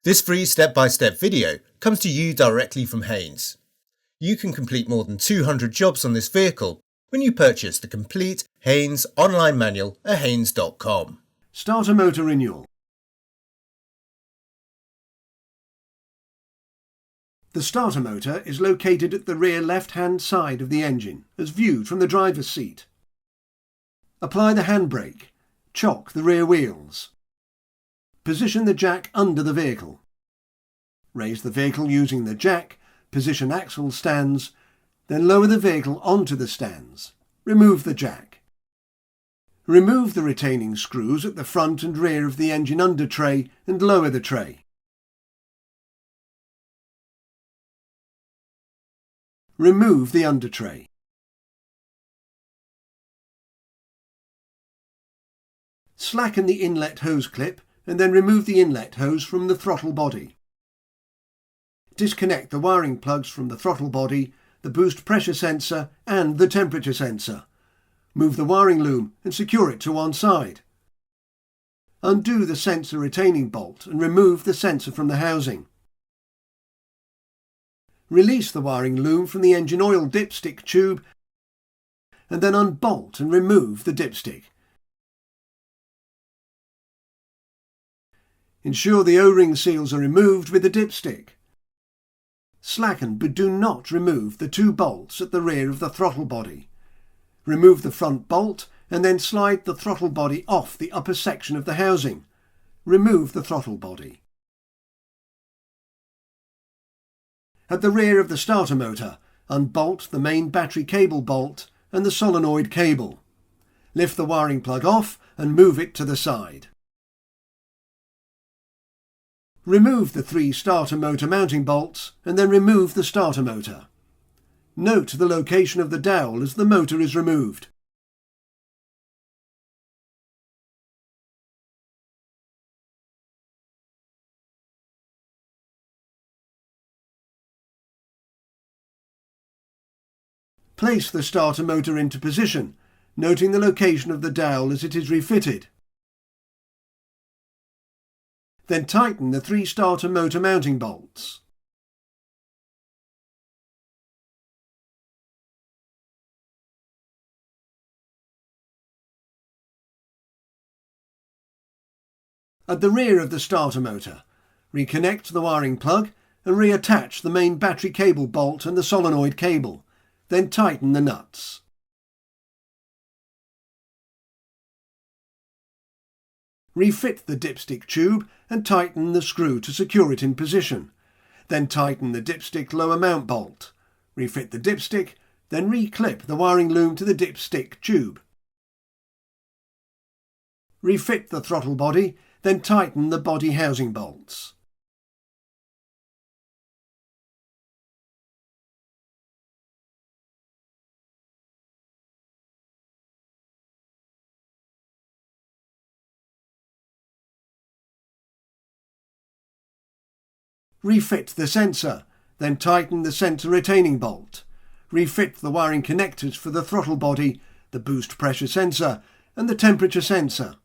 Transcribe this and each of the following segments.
This free step-by-step video comes to you directly from Haynes. You can complete more than 200 jobs on this vehicle when you purchase the complete Haynes online manual at haynes.com. Starter motor renewal. The starter motor is located at the rear left-hand side of the engine, as viewed from the driver's seat. Apply the handbrake. Chock the rear wheels. Position the jack under the vehicle. Raise the vehicle using the jack, position axle stands, then lower the vehicle onto the stands. Remove the jack. Remove the retaining screws at the front and rear of the engine under tray and lower the tray. Remove the under tray. Slacken the inlet hose clip and then remove the inlet hose from the throttle body. Disconnect the wiring plugs from the throttle body, the boost pressure sensor and the temperature sensor. Move the wiring loom and secure it to one side. Undo the sensor retaining bolt and remove the sensor from the housing. Release the wiring loom from the engine oil dipstick tube and then unbolt and remove the dipstick. Ensure the O-ring seals are removed with the dipstick. Slacken but do not remove the two bolts at the rear of the throttle body. Remove the front bolt and then slide the throttle body off the upper section of the housing. Remove the throttle body. At the rear of the starter motor, unbolt the main battery cable bolt and the solenoid cable. Lift the wiring plug off and move it to the side. Remove the 3 starter motor mounting bolts and then remove the starter motor. Note the location of the dowel as the motor is removed. Place the starter motor into position, noting the location of the dowel as it is refitted. Then tighten the 3 starter motor mounting bolts. At the rear of the starter motor, reconnect the wiring plug and reattach the main battery cable bolt and the solenoid cable. Then tighten the nuts. Refit the dipstick tube and tighten the screw to secure it in position. Then tighten the dipstick lower mount bolt. Refit the dipstick, then reclip the wiring loom to the dipstick tube. Refit the throttle body, then tighten the body housing bolts. Refit the sensor, then tighten the sensor retaining bolt. Refit the wiring connectors for the throttle body, the boost pressure sensor and the temperature sensor.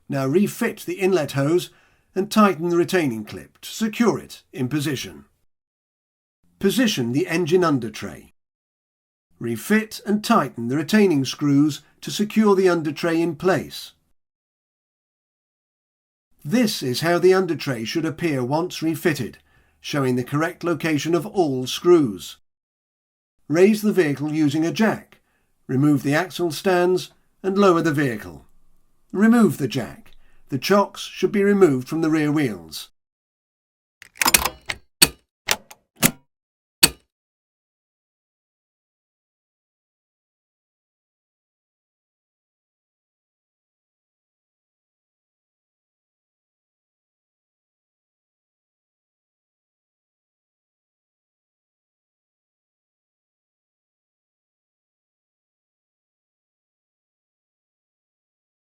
Now refit the inlet hose and tighten the retaining clip to secure it in position. Position the engine under tray. Refit and tighten the retaining screws to secure the under tray in place. This is how the under tray should appear once refitted, showing the correct location of all screws. Raise the vehicle using a jack. Remove the axle stands and lower the vehicle. Remove the jack. The chocks should be removed from the rear wheels.